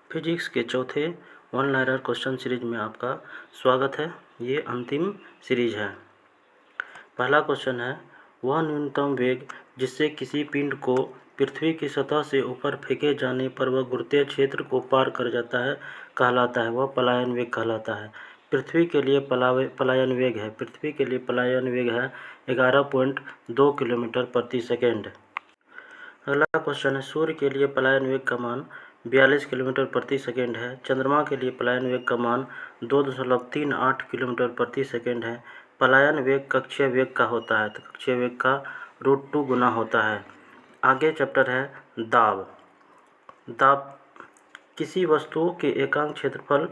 Physics के चौथे one liner question series में आपका स्वागत है। ये अंतिम सीरीज है। पहला क्वेश्चन है, वह न्यूनतम वेग जिससे किसी पिंड को पृथ्वी की सतह से ऊपर फेंके जाने पर वह गुरुत्वीय क्षेत्र को पार कर जाता है कहलाता है, वह पलायन वेग कहलाता है। पृथ्वी के लिए पलायन वेग है 11.2 किलोमीटर प्रति सेकेंड। अगला क्वेश्चन है, सूर्य के लिए पलायन वेग का मान 42 किलोमीटर प्रति सेकेंड है। चंद्रमा के लिए पलायन वेग का मान 2.38 किलोमीटर प्रति सेकेंड है। पलायन वेग कक्षीय वेग का होता है, तो कक्षीय वेग का √2 गुना होता है। आगे चैप्टर है दाब। किसी वस्तु के एकांक क्षेत्रफल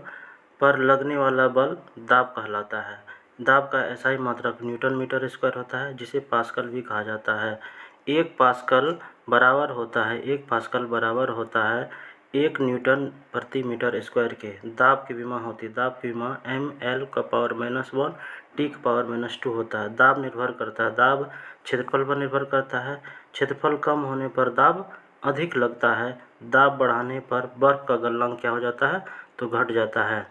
पर लगने वाला बल दाब कहलाता है। दाब का एसआई मात्रक न्यूटन मीटर स्क्वायर होता है, जिसे पास्कल भी कहा जाता है। 1 पास्कल बराबर होता है 1 न्यूटन प्रति मीटर स्क्वायर के। दाब की विमा होती है, दाब की विमा mL⁻⁻1 T⁻⁻2 होता है। दाब निर्भर करता है, दाब क्षेत्रफल पर निर्भर करता है। क्षेत्रफल कम होने पर दाब अधिक लगता है। दाब बढ़ाने पर बर्फ का गलनांक क्या हो जाता है, तो घट जाता है।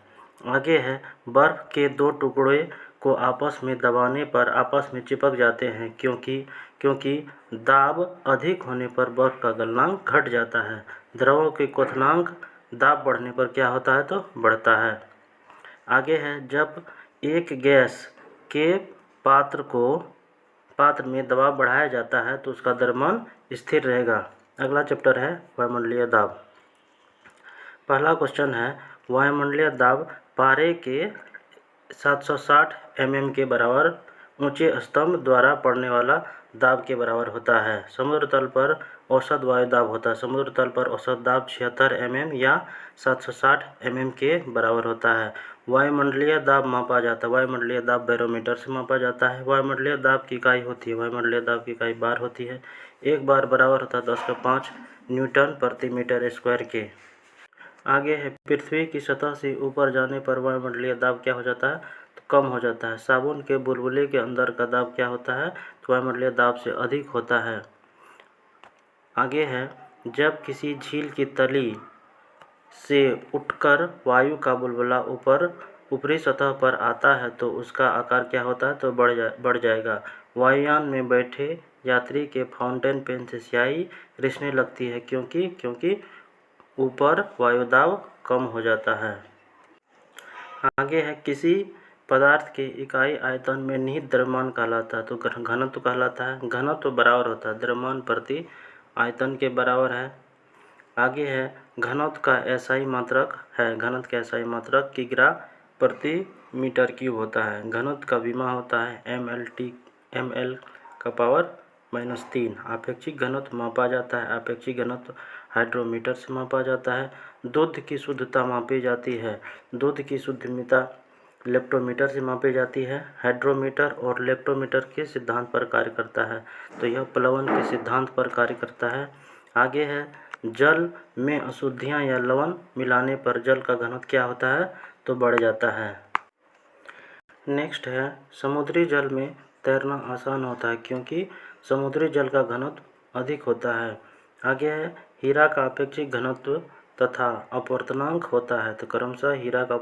आगे है, बर्फ के 2 टुकड़े को आपस में दबाने पर आपस में चिपक जाते हैं क्योंकि दाब अधिक होने पर बर्फ का गलनांक घट जाता है। द्रवों के क्वथनांक दाब बढ़ने पर क्या होता है, तो बढ़ता है। आगे है, जब एक गैस के पात्र में दबाव बढ़ाया जाता है तो उसका द्रव्यमान स्थिर रहेगा। अगला चैप्टर है वायुमंडलीय दाब। पहला क्वेश्चन है, वायुमंडलीय दाब पारे के 760 mm के बराबर ऊंचे स्तंभ द्वारा पड़ने वाला दाब के बराबर होता है। समुद्र तल पर औसत वायु दाब होता है। समुद्र तल पर औसत दाब 76 mm या 760 mm के बराबर होता है। वायुमंडलीय दाब मापा जाता है, वायुमंडलीय दाब बैरोमीटर से मापा जाता है। वायुमंडलीय दाब की इकाई होती है, वायुमंडलीय दाब की इकाई बार होती है। एक बार बराबर होता है 10⁵ न्यूटन प्रति मीटर स्क्वायर के। आगे है, पृथ्वी की सतह से ऊपर जाने पर वायुमंडलीय दाब क्या हो जाता है, तो कम हो जाता है। साबुन के बुलबुले के अंदर का दाब क्या होता है, तो वायुमंडलीय दाब से अधिक होता है। आगे है, जब किसी झील की तली से उठकर वायु का बुलबुला ऊपरी सतह पर आता है तो उसका आकार क्या होता है, तो बढ़ जाएगा। वायुयान में बैठे यात्री के फाउंटेन पेन से स्याही रिसने लगती है क्योंकि ऊपर वायु दाब कम हो जाता है। आगे है, किसी पदार्थ के इकाई आयतन में निहित द्रव्यमान कहलाता है, तो घनत्व कहलाता है। घनत्व बराबर होता है द्रव्यमान प्रति आयतन के बराबर है। आगे है, घनत्व का एसआई मात्रक है, घनत्व का एसआई मात्रक किग्रा प्रति मीटर क्यूब होता है। घनत्व का विमा होता है mL⁻⁻3। आपेक्षिक घनत्व मापा जाता है, आपेक्षिक घनत्व हाइड्रोमीटर से मापा जाता है। दूध की शुद्धता मापी जाती है, दूध की शुद्धता लेप्टोमीटर से मापी जाती है। हाइड्रोमीटर और लेप्टोमीटर के सिद्धांत पर कार्य करता है, तो यह प्लवन के सिद्धांत पर कार्य करता है। आगे है, जल में अशुद्धियाँ या लवण मिलाने पर जल का घनत्व क्या होता है, तो बढ़ जाता है। नेक्स्ट है, समुद्री जल में तैरना आसान होता है क्योंकि समुद्री जल का घनत्व अधिक होता है। आगे है, हीरा का अपेक्षिक घनत्व तथा अपवर्तनांक होता है, तो क्रमशः हीरा का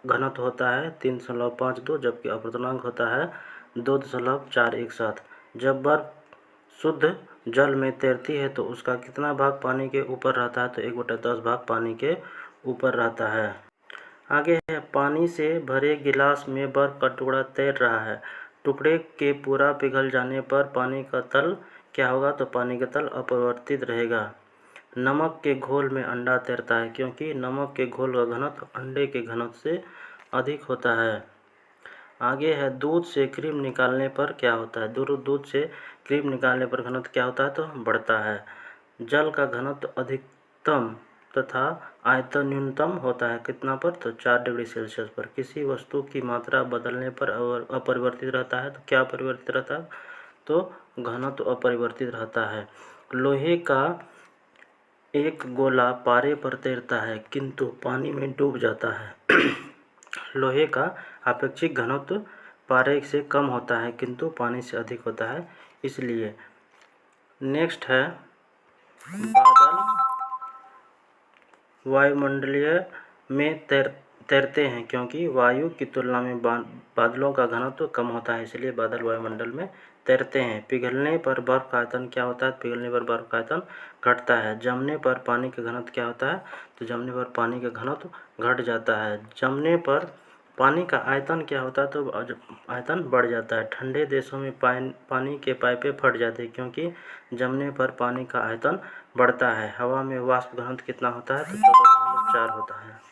घनत्व होता है 3.52 जबकि अपवर्तनांक होता है 2.417। जब बर्फ शुद्ध जल में तैरती है तो उसका कितना भाग पानी के ऊपर रहता है, तो 1/10 भाग पानी के ऊपर रहता है। आगे है, पानी से भरे गिलास में बर्फ का टुकड़ा तैर रहा है। टुकड़े के पूरा पिघल जाने पर पानी का तल क्या होगा, तो पानी का तल अपरिवर्तित रहेगा। नमक के घोल में अंडा तैरता है क्योंकि नमक के घोल का घनत्व अंडे के घनत्व से अधिक होता है। आगे है, दूध से क्रीम निकालने पर क्या होता है, दूध से क्रीम निकालने पर घनत्व क्या होता है, तो बढ़ता है। जल का घनत्व अधिकतम तथा आयतन न्यूनतम होता है कितना पर, तो 4 डिग्री सेल्सियस पर। किसी वस्तु की मात्रा बदलने पर अपरिवर्तित रहता है, तो क्या अपरिवर्तित रहता है, तो घनत्व अपरिवर्तित रहता है। लोहे का एक गोला पारे पर तैरता है किंतु पानी में डूब जाता है। लोहे का आपेक्षिक घनत्व पारे से कम होता है किंतु पानी से अधिक होता है, इसलिए। नेक्स्ट है, वायुमंडलीय में तैरते हैं, क्योंकि वायु की तुलना में बादलों का घनत्व कम होता है, इसलिए बादल वायुमंडल में तैरते हैं। पिघलने पर बर्फ का आयतन क्या होता है? पिघलने पर बर्फ का आयतन घटता है। जमने पर पानी का घनत्व क्या होता है? तो जमने पर पानी का घनत्व घट जाता है। जमने पर पानी का आयतन क्या होता है? तो आयतन बढ़ जाता है। ठंडे देशों में पानी के पाइपें फट जाते हैं, क्योंकि जमने पर पानी का आयतन बढ़ता है। हवा में वाष्प घनत्व कितना होता है? तो 14.4 होता है।